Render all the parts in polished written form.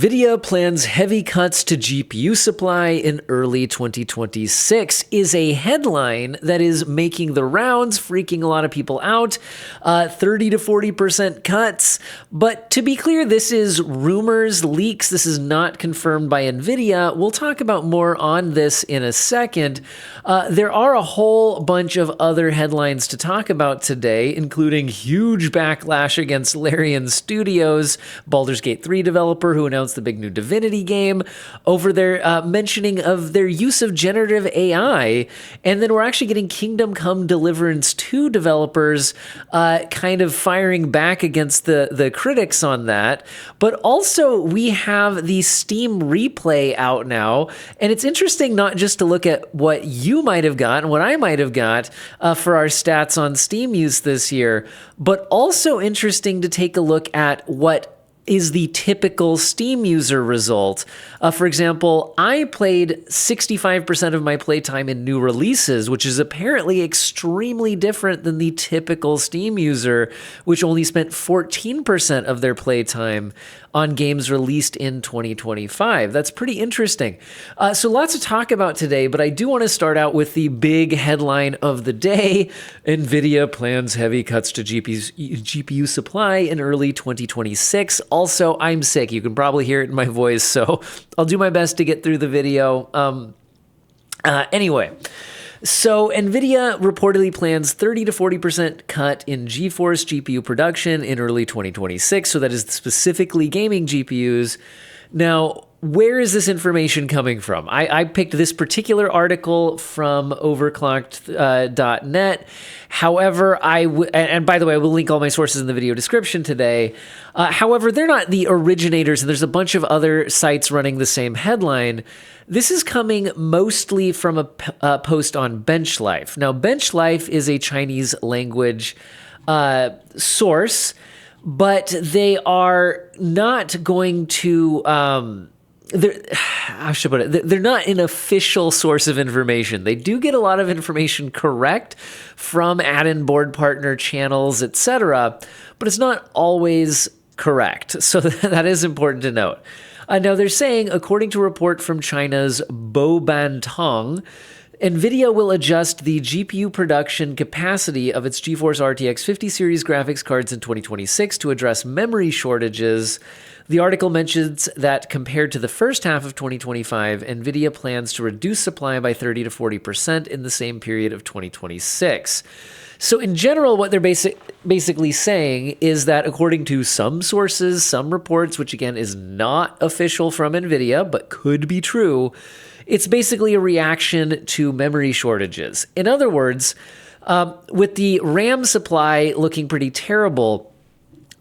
Nvidia plans heavy cuts to GPU supply in early 2026 is a headline that is making the rounds, freaking a lot of people out. 30 to 40% cuts. But to be clear, this is rumors, leaks. This is not confirmed by Nvidia. We'll talk about more on this in a second. There are a whole bunch of other headlines to talk about today, including huge backlash against Larian Studios, Baldur's Gate 3 developer who announced the big new Divinity game, over their mentioning of their use of generative AI. And then we're actually getting Kingdom Come Deliverance 2 developers kind of firing back against the critics on that. But also we have the Steam replay out now. And it's interesting not just to look at what you might have got and what I might have got for our stats on Steam use this year, but also interesting to take a look at what is the typical Steam user result. For example, I played 65% of my playtime in new releases, which is apparently extremely different than the typical Steam user, which only spent 14% of their playtime on games released in 2025. That's pretty interesting. So lots to talk about today, but I do want to start out with the big headline of the day. Nvidia plans heavy cuts to GPU supply in early 2026. Also, I'm sick. You can probably hear it in my voice, so I'll do my best to get through the video. Anyway. So Nvidia reportedly plans 30 to 40% cut in GeForce GPU production in early 2026. So that is specifically gaming GPUs. Now, where is this information coming from? I picked this particular article from overclocked.net. However, and by the way, I will link all my sources in the video description today. However, they're not the originators, and there's a bunch of other sites running the same headline. This is coming mostly from a post on BenchLife. Now, BenchLife is a Chinese language source, but they are not going to... how should I put it? They're not an official source of information. They do get a lot of information correct from add-in board partner channels, etc., but it's not always correct. So that is important to note. Now they're saying, according to a report from China's Boubantong, Nvidia will adjust the GPU production capacity of its GeForce RTX 50 series graphics cards in 2026 to address memory shortages. The article mentions that compared to the first half of 2025, Nvidia plans to reduce supply by 30 to 40% in the same period of 2026. So in general, what they're basically saying is that according to some sources, some reports, which again is not official from Nvidia, but could be true, it's basically a reaction to memory shortages. In other words, with the RAM supply looking pretty terrible,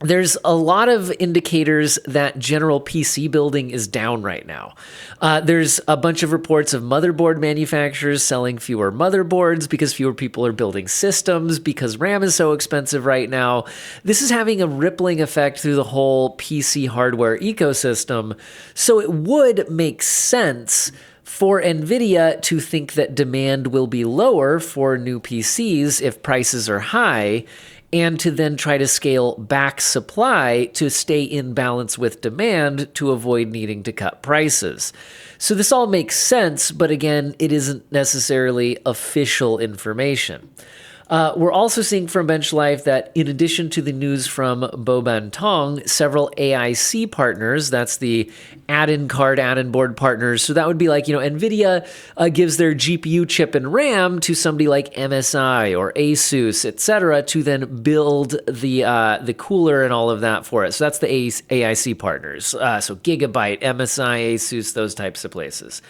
there's a lot of indicators that general PC building is down right now. There's a bunch of reports of motherboard manufacturers selling fewer motherboards because fewer people are building systems because RAM is so expensive right now. This is having a rippling effect through the whole PC hardware ecosystem. So it would make sense for Nvidia to think that demand will be lower for new PCs if prices are high, and to then try to scale back supply to stay in balance with demand to avoid needing to cut prices. So this all makes sense, but again, it isn't necessarily official information. We're also seeing from BenchLife that in addition to the news from Boubantong, several AIC partners, that's the add-in card, add-in board partners. So that would be like, NVIDIA gives their GPU chip and RAM to somebody like MSI or Asus, etc., to then build the cooler and all of that for it. So that's the AIC partners. So Gigabyte, MSI, Asus, those types of places.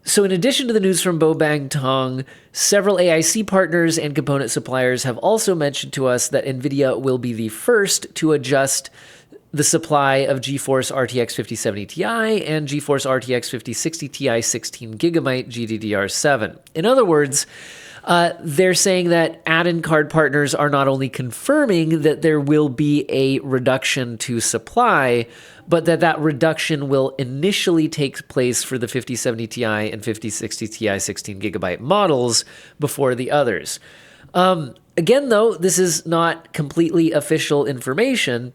So in addition to the news from Boubantong, several AIC partners and component suppliers have also mentioned to us that NVIDIA will be the first to adjust the supply of GeForce RTX 5070 Ti and GeForce RTX 5060 Ti 16GB GDDR7. In other words, they're saying that add-in card partners are not only confirming that there will be a reduction to supply, but that reduction will initially take place for the 5070 Ti and 5060 Ti 16GB models before the others. Again, though, this is not completely official information,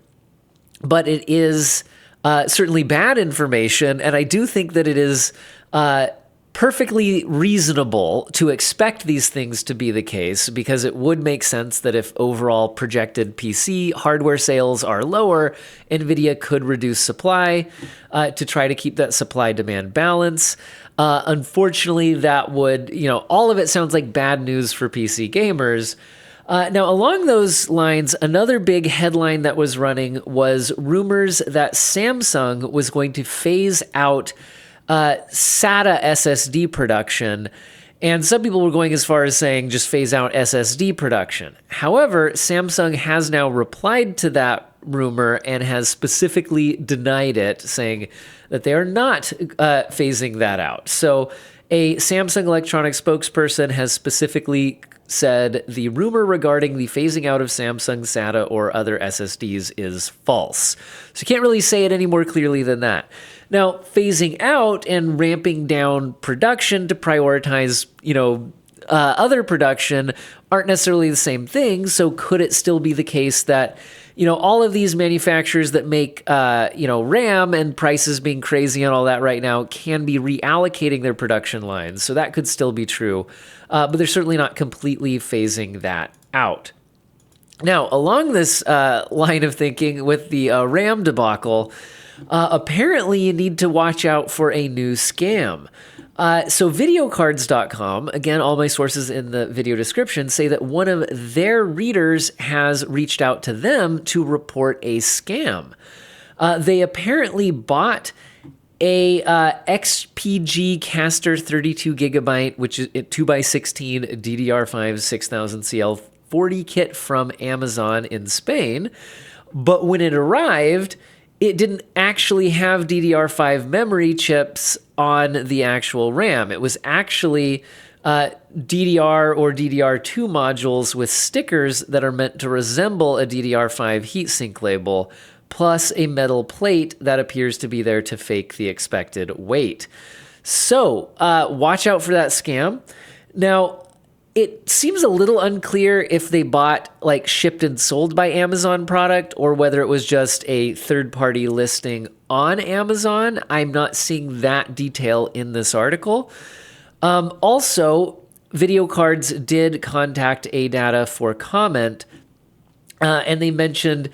but it is certainly bad information. And I do think that it is perfectly reasonable to expect these things to be the case, because it would make sense that if overall projected PC hardware sales are lower, Nvidia could reduce supply to try to keep that supply-demand balance. Unfortunately, that would, all of it sounds like bad news for PC gamers. Now, along those lines, another big headline that was running was rumors that Samsung was going to phase out SATA SSD production, and some people were going as far as saying just phase out SSD production. However, Samsung has now replied to that rumor and has specifically denied it, saying that they are not phasing that out. So a Samsung Electronics spokesperson has specifically said the rumor regarding the phasing out of Samsung SATA or other SSDs is false. So you can't really say it any more clearly than that. Now, phasing out and ramping down production to prioritize, other production aren't necessarily the same thing. So could it still be the case that, all of these manufacturers that make, RAM and prices being crazy and all that right now can be reallocating their production lines? So that could still be true, but they're certainly not completely phasing that out. Now, along this line of thinking with the RAM debacle, apparently you need to watch out for a new scam. So videocards.com, again, all my sources in the video description, say that one of their readers has reached out to them to report a scam. They apparently bought a XPG Caster 32 gigabyte, which is a 2x16 DDR5 6000CL 40 kit from Amazon in Spain. But when it arrived, it didn't actually have DDR5 memory chips on the actual RAM. It was actually DDR or DDR2 modules with stickers that are meant to resemble a DDR5 heatsink label, plus a metal plate that appears to be there to fake the expected weight. So watch out for that scam. Now, it seems a little unclear if they bought shipped and sold by Amazon product or whether it was just a third-party listing on Amazon. I'm not seeing that detail in this article. Also, VideoCards did contact ADATA for comment, and they mentioned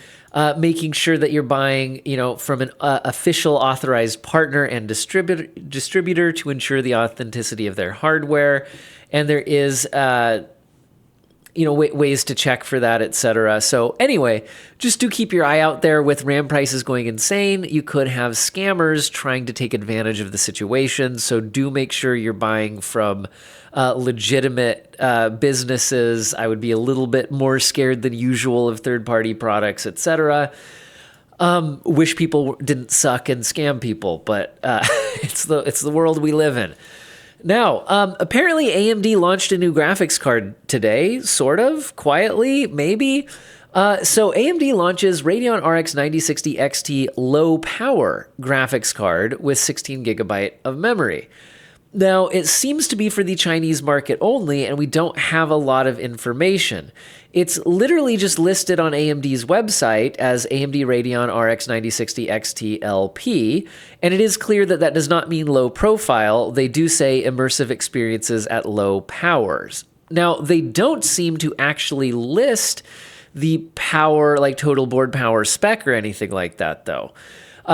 making sure that you're buying, from an official authorized partner and distributor to ensure the authenticity of their hardware. And there is, ways to check for that, etc. So anyway, just do keep your eye out there. With RAM prices going insane, you could have scammers trying to take advantage of the situation. So do make sure you're buying from legitimate businesses. I would be a little bit more scared than usual of third-party products, etc. Wish people didn't suck and scam people, but it's the world we live in. Now, apparently AMD launched a new graphics card today, sort of, quietly, maybe. So AMD launches Radeon RX 9060 XT low-power graphics card with 16 gigabyte of memory. Now, it seems to be for the Chinese market only, and we don't have a lot of information. It's literally just listed on AMD's website as AMD Radeon RX 9060 XT LP, and it is clear that that does not mean low profile. They do say immersive experiences at low powers. Now, they don't seem to actually list the power, total board power spec or anything like that, though.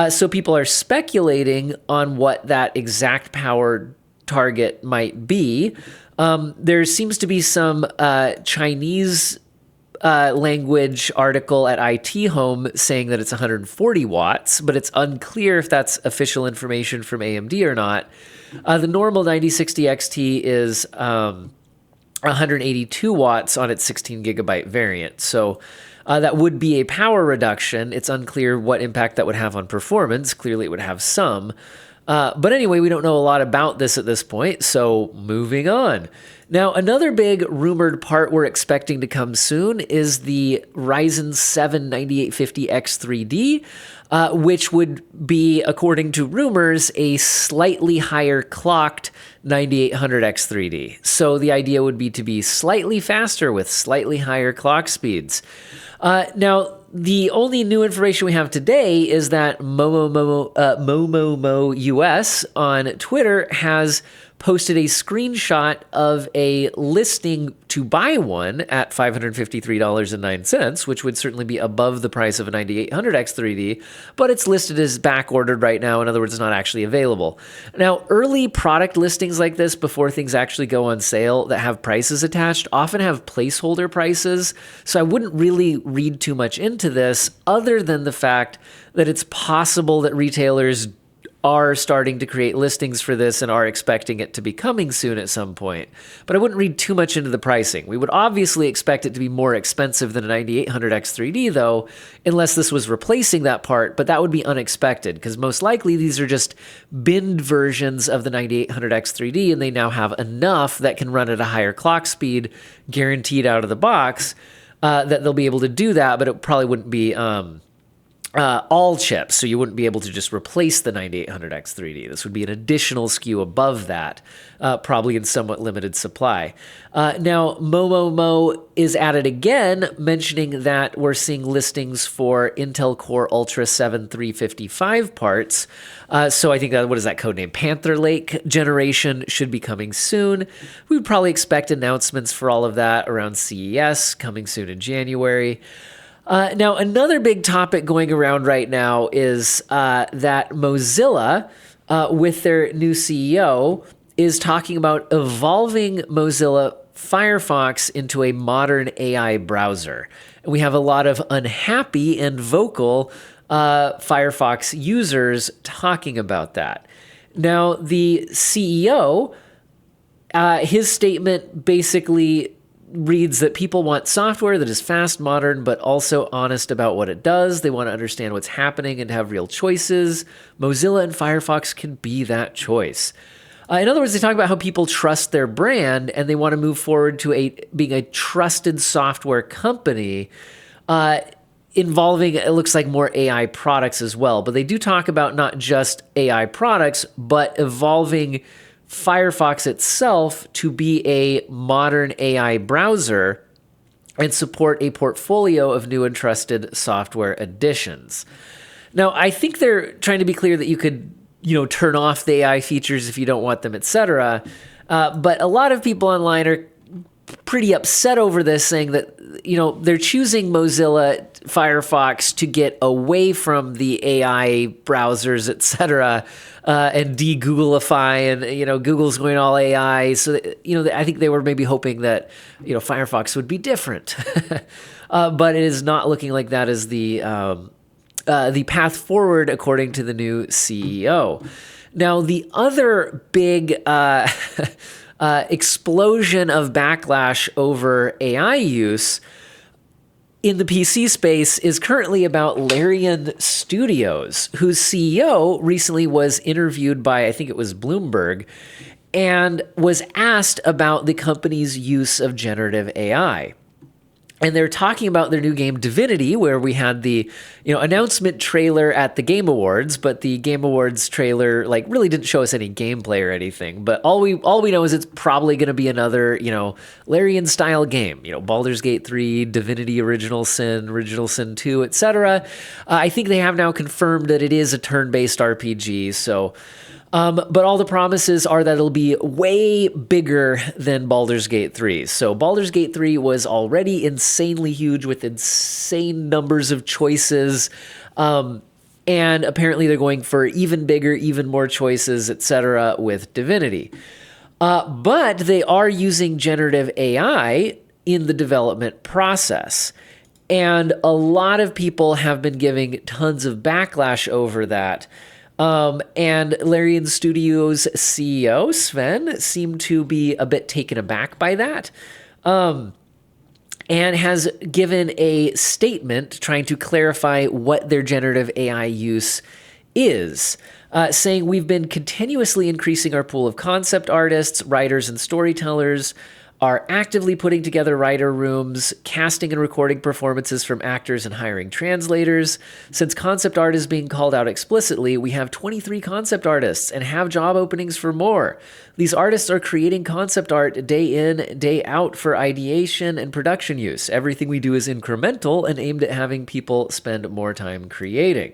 So people are speculating on what that exact power target might be. There seems to be some Chinese language article at IT Home saying that it's 140 watts, but it's unclear if that's official information from AMD or not. The normal 9060 XT is 182 watts on its 16 gigabyte variant. So that would be a power reduction. It's unclear what impact that would have on performance. Clearly it would have some. But anyway, we don't know a lot about this at this point, so moving on. Now, another big rumored part we're expecting to come soon is the Ryzen 7 9850X3D, which would be, according to rumors, a slightly higher clocked 9800X3D. So the idea would be to be slightly faster with slightly higher clock speeds. Now, the only new information we have today is that Momo US on Twitter has posted a screenshot of a listing to buy one at $553.09, which would certainly be above the price of a 9800X3D, but it's listed as back ordered right now. In other words, it's not actually available. Now, early product listings like this before things actually go on sale that have prices attached often have placeholder prices, so I wouldn't really read too much into this other than the fact that it's possible that retailers are starting to create listings for this and are expecting it to be coming soon at some point. But I wouldn't read too much into the pricing. We would obviously expect it to be more expensive than a 9800X3D though, unless this was replacing that part, but that would be unexpected because most likely these are just binned versions of the 9800X3D and they now have enough that can run at a higher clock speed guaranteed out of the box that they'll be able to do that, but it probably wouldn't be all chips, so you wouldn't be able to just replace the 9800X3D. This would be an additional SKU above that, probably in somewhat limited supply. Now, Momo is at it again, mentioning that we're seeing listings for Intel Core Ultra 7 355 parts. So I think that, what is that code name? Panther Lake generation should be coming soon. We would probably expect announcements for all of that around CES, coming soon in January. Now, another big topic going around right now is that Mozilla, with their new CEO, is talking about evolving Mozilla Firefox into a modern AI browser. And we have a lot of unhappy and vocal Firefox users talking about that. Now, the CEO, his statement basically reads that people want software that is fast, modern, but also honest about what it does. They want to understand what's happening and have real choices. Mozilla and Firefox can be that choice. In other words, they talk about how people trust their brand and they want to move forward to being a trusted software company involving, it looks like, more AI products as well. But they do talk about not just AI products, but evolving Firefox itself to be a modern AI browser and support a portfolio of new and trusted software additions. Now, I think they're trying to be clear that you could, turn off the AI features if you don't want them, etc. But a lot of people online are pretty upset over this, saying that, they're choosing Mozilla Firefox to get away from the AI browsers, etc., and de-Googleify, and Google's going all AI. So I think they were maybe hoping that Firefox would be different, but it is not looking like that is the path forward, according to the new CEO. Now, the other big explosion of backlash over AI use in the PC space is currently about Larian Studios, whose CEO recently was interviewed by, I think it was Bloomberg, and was asked about the company's use of generative AI. And they're talking about their new game Divinity, where we had the announcement trailer at the Game Awards, but the Game Awards trailer really didn't show us any gameplay or anything. But all we know is it's probably going to be another Larian style game. Baldur's Gate 3, Divinity Original Sin 2, etc. I think they have now confirmed that it is a turn-based RPG. So. But all the promises are that it'll be way bigger than Baldur's Gate 3. So Baldur's Gate 3 was already insanely huge with insane numbers of choices. And apparently they're going for even bigger, even more choices, etc. with Divinity. But they are using generative AI in the development process. And a lot of people have been giving tons of backlash over that. And Larian Studios CEO, Sven, seemed to be a bit taken aback by that, and has given a statement trying to clarify what their generative AI use is, saying, "We've been continuously increasing our pool of concept artists, writers, and storytellers. are actively putting together writer rooms, casting and recording performances from actors, and hiring translators. Since concept art is being called out explicitly, we have 23 concept artists and have job openings for more. These artists are creating concept art day in, day out for ideation and production use. Everything we do is incremental and aimed at having people spend more time creating.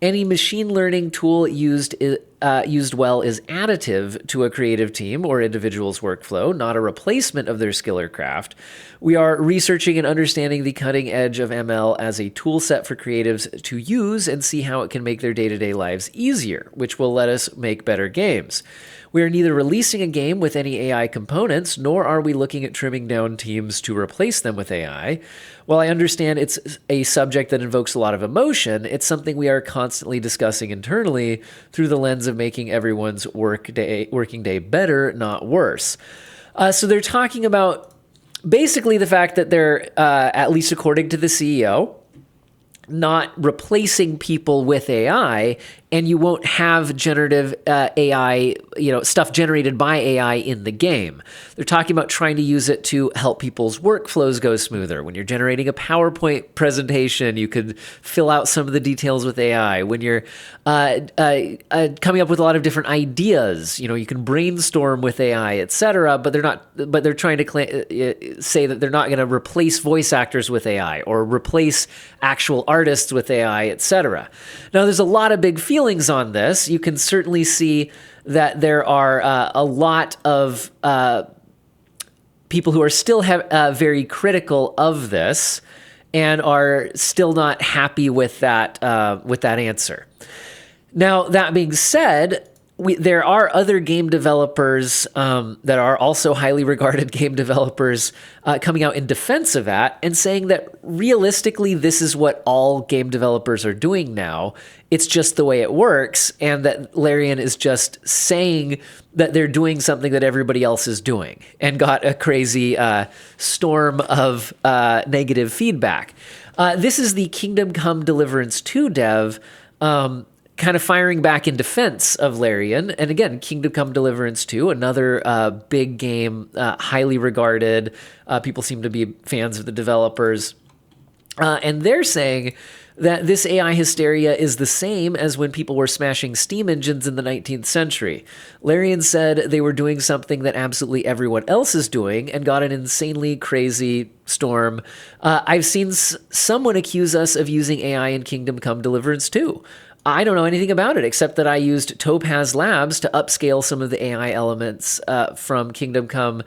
Any machine learning tool used well is additive to a creative team or individual's workflow, not a replacement of their skill or craft. We are researching and understanding the cutting edge of ML as a tool set for creatives to use and see how it can make their day-to-day lives easier, which will let us make better games. We are neither releasing a game with any AI components, nor are we looking at trimming down teams to replace them with AI. While I understand it's a subject that invokes a lot of emotion, it's something we are constantly discussing internally through the lens of making everyone's working day better, not worse. So they're talking about basically the fact that they're, at least according to the CEO, not replacing people with AI, and you won't have generative AI, stuff generated by AI in the game. They're talking about trying to use it to help people's workflows go smoother. When you're generating a PowerPoint presentation, you could fill out some of the details with AI. When you're coming up with a lot of different ideas, you can brainstorm with AI, etc. But they're trying to say that they're not going to replace voice actors with AI or replace actual artists with AI, etc. Now, there's a lot of big feelings on this. You can certainly see that there are a lot of people who are still very critical of this and are still not happy with that answer. Now, that being said, there are other game developers that are also highly regarded game developers coming out in defense of that and saying that realistically, this is what all game developers are doing now. It's just the way it works, and that Larian is just saying that they're doing something that everybody else is doing, and got a crazy storm of negative feedback. This is the Kingdom Come Deliverance 2 dev kind of firing back in defense of Larian. And again, Kingdom Come Deliverance 2, another big game, highly regarded. People seem to be fans of the developers. And they're saying that this AI hysteria is the same as when people were smashing steam engines in the 19th century. Larian said they were doing something that absolutely everyone else is doing and got an insanely crazy storm. I've seen someone accuse us of using AI in Kingdom Come Deliverance 2. I don't know anything about it, except that I used Topaz Labs to upscale some of the AI elements from Kingdom Come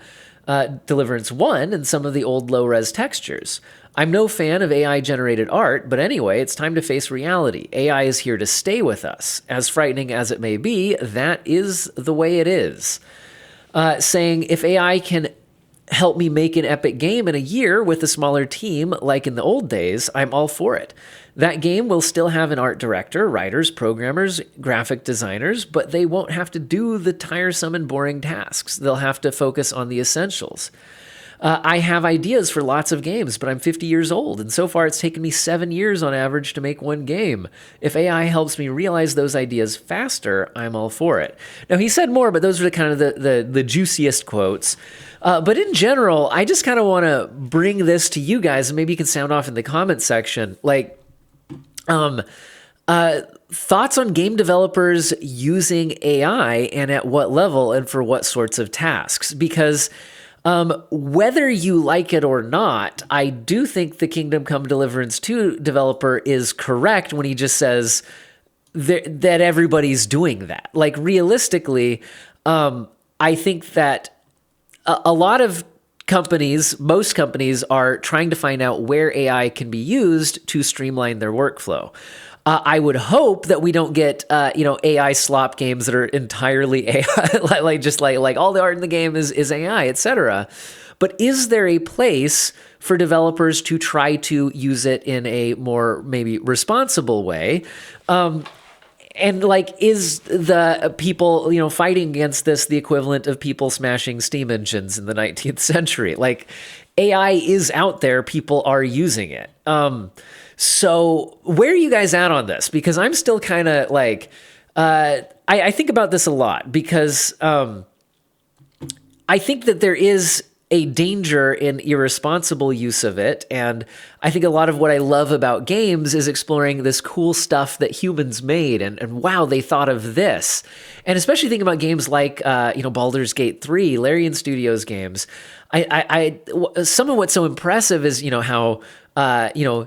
Deliverance 1 and some of the old low-res textures. I'm no fan of AI-generated art, but anyway, it's time to face reality. AI is here to stay with us. As frightening as it may be, that is the way it is. Saying, if AI can help me make an epic game in a year with a smaller team like in the old days, I'm all for it. That game will still have an art director, writers, programmers, graphic designers, but they won't have to do the tiresome and boring tasks. They'll have to focus on the essentials. I have ideas for lots of games, but I'm 50 years old, and so far it's taken me 7 years on average to make one game. If AI helps me realize those ideas faster, I'm all for it. Now, he said more, but those are kind of the juiciest quotes. But in general, I just kind of want to bring this to you guys, and maybe you can sound off in the comment section. Thoughts on game developers using AI, and at what level and for what sorts of tasks? Because whether you like it or not, I do think the Kingdom Come Deliverance 2 developer is correct when he just says that everybody's doing that. Like, realistically, I think that a lot of companies, most companies, are trying to find out where AI can be used to streamline their workflow. I would hope that we don't get, AI slop games that are entirely AI, like all the art in the game is AI, etc. But is there a place for developers to try to use it in a more maybe responsible way? And is the people, fighting against this the equivalent of people smashing steam engines in the 19th century? Like, AI is out there, people are using it. So where are you guys at on this? Because I'm still kind of I think about this a lot because I think that there is a danger in irresponsible use of it. And I think a lot of what I love about games is exploring this cool stuff that humans made, and wow, they thought of this. And especially thinking about games like, Baldur's Gate 3, Larian Studios games. Some of what's so impressive is, how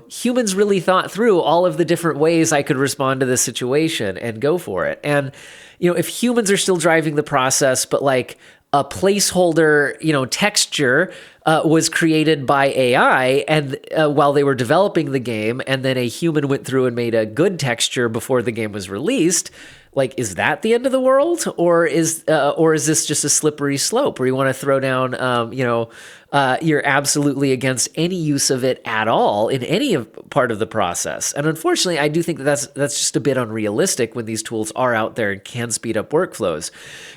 humans really thought through all of the different ways I could respond to this situation and go for it. And, if humans are still driving the process, but like a placeholder, texture was created by AI, and while they were developing the game, and then a human went through and made a good texture before the game was released. Like, is that the end of the world, or is this just a slippery slope where you want to throw down, you're absolutely against any use of it at all in any part of the process? And unfortunately, I do think that's just a bit unrealistic when these tools are out there and can speed up workflows,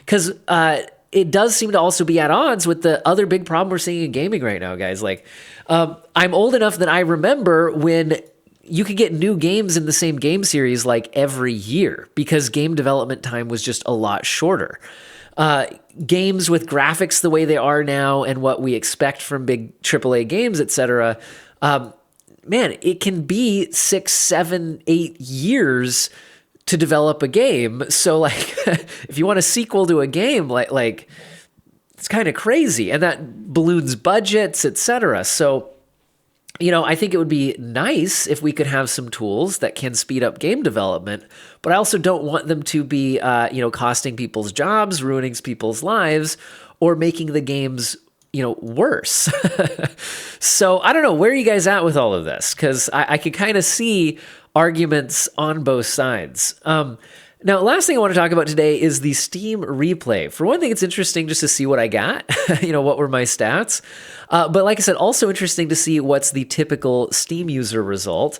because it does seem to also be at odds with the other big problem we're seeing in gaming right now, guys. Like, I'm old enough that I remember when you could get new games in the same game series like every year because game development time was just a lot shorter. Games with graphics the way they are now and what we expect from big AAA games, etc., man, it can be 6, 7, 8 years to develop a game. So like, if you want a sequel to a game, like it's kind of crazy, and that balloons budgets, etc. So, I think it would be nice if we could have some tools that can speed up game development, but I also don't want them to be, costing people's jobs, ruining people's lives, or making the games, worse. So I don't know, where are you guys at with all of this? Because I could kind of see arguments on both sides. Now, last thing I want to talk about today is the Steam replay. For one thing, it's interesting just to see what I got, what were my stats. But like I said, also interesting to see what's the typical Steam user result.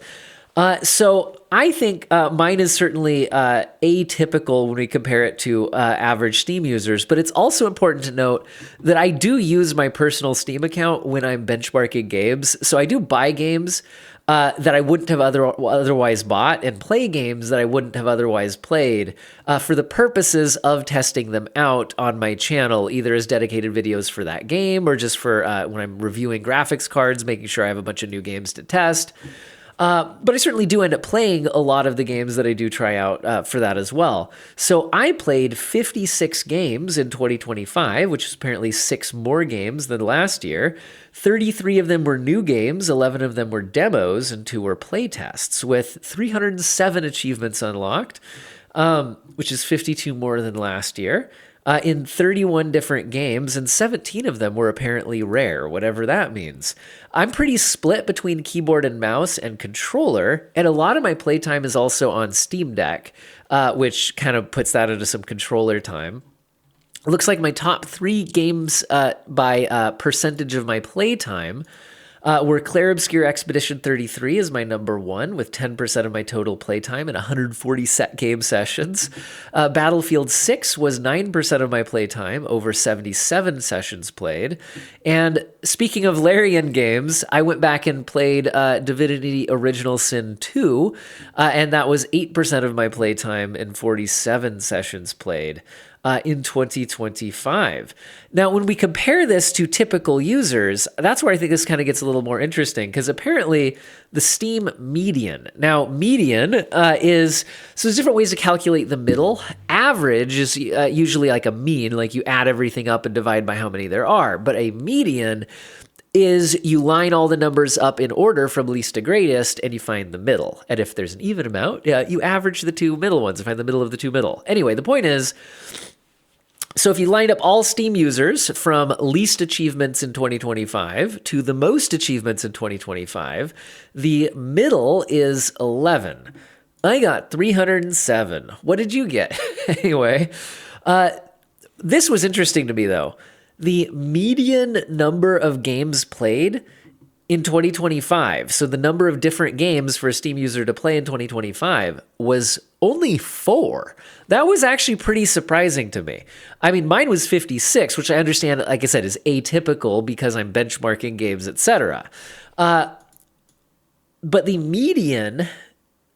So I think mine is certainly atypical when we compare it to average Steam users, but it's also important to note that I do use my personal Steam account when I'm benchmarking games. So I do buy games that I wouldn't have otherwise bought, and play games that I wouldn't have otherwise played for the purposes of testing them out on my channel, either as dedicated videos for that game or just for when I'm reviewing graphics cards, making sure I have a bunch of new games to test. But I certainly do end up playing a lot of the games that I do try out for that as well. So I played 56 games in 2025, which is apparently 6 more games than last year. 33 of them were new games, 11 of them were demos, and 2 were playtests, with 307 achievements unlocked, which is 52 more than last year. In 31 different games, and 17 of them were apparently rare, whatever that means. I'm pretty split between keyboard and mouse and controller, and a lot of my playtime is also on Steam Deck, which kind of puts that into some controller time. It looks like my top 3 games by percentage of my playtime were Clair Obscur Expedition 33 is my number 1 with 10% of my total playtime and 140 game sessions. Battlefield 6 was 9% of my playtime, over 77 sessions played. And speaking of Larian games, I went back and played Divinity Original Sin 2, and that was 8% of my playtime and 47 sessions played. In 2025. Now, when we compare this to typical users, that's where I think this kind of gets a little more interesting, because apparently the Steam median. Now, median is, so there's different ways to calculate the middle. Average is usually like a mean, like you add everything up and divide by how many there are. But a median is you line all the numbers up in order from least to greatest, and you find the middle. And if there's an even amount, you average the 2 middle ones and find the middle of the 2 middle. Anyway, the point is, so if you lined up all Steam users from least achievements in 2025 to the most achievements in 2025, the middle is 11. I got 307. What did you get? Anyway, this was interesting to me, though. The median number of games played in 2025, so the number of different games for a Steam user to play in 2025, was only 4. That was actually pretty surprising to me. I mean, mine was 56, which I understand, like I said, is atypical because I'm benchmarking games, etc. But the median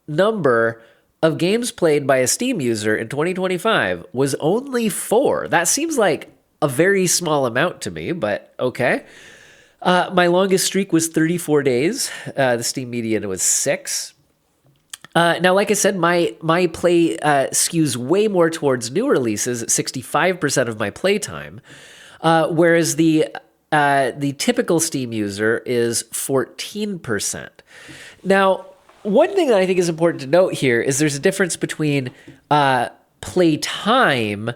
number of games played by a Steam user in 2025 was only 4. That seems like a very small amount to me, but okay. My longest streak was 34 days. The Steam median was 6. Now, like I said, my play skews way more towards new releases at 65% of my playtime, whereas the typical Steam user is 14%. Now, one thing that I think is important to note here is there's a difference between play time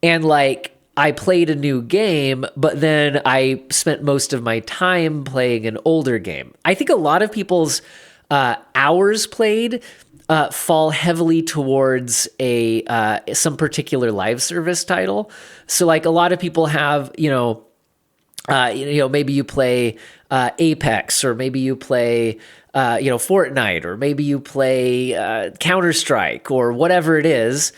and like I played a new game, but then I spent most of my time playing an older game. I think a lot of people's hours played fall heavily towards some particular live service title. So like a lot of people have, maybe you play Apex, or maybe you play Fortnite, or maybe you play Counter-Strike, or whatever it is.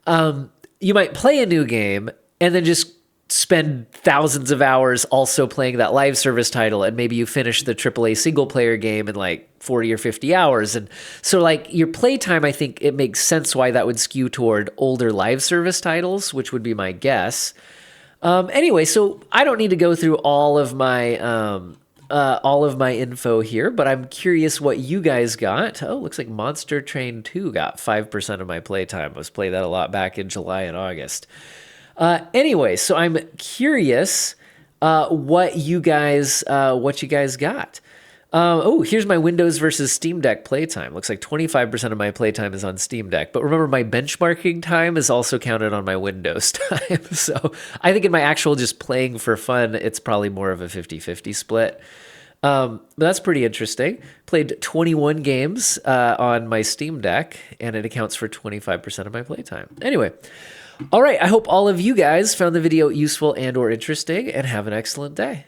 You might play a new game and then just spend thousands of hours also playing that live service title, and maybe you finish the AAA single player game in like 40 or 50 hours. And so like your playtime, I think it makes sense why that would skew toward older live service titles, which would be my guess. Anyway, so I don't need to go through all of my info here, but I'm curious what you guys got. Oh, looks like Monster Train 2 got 5% of my playtime. I was playing that a lot back in July and August. Anyway, so I'm curious what you guys got. Here's my Windows versus Steam Deck playtime. Looks like 25% of my playtime is on Steam Deck. But remember, my benchmarking time is also counted on my Windows time. So I think in my actual just playing for fun, it's probably more of a 50-50 split. But that's pretty interesting. Played 21 games on my Steam Deck, and it accounts for 25% of my playtime. Anyway, all right, I hope all of you guys found the video useful and or interesting, and have an excellent day.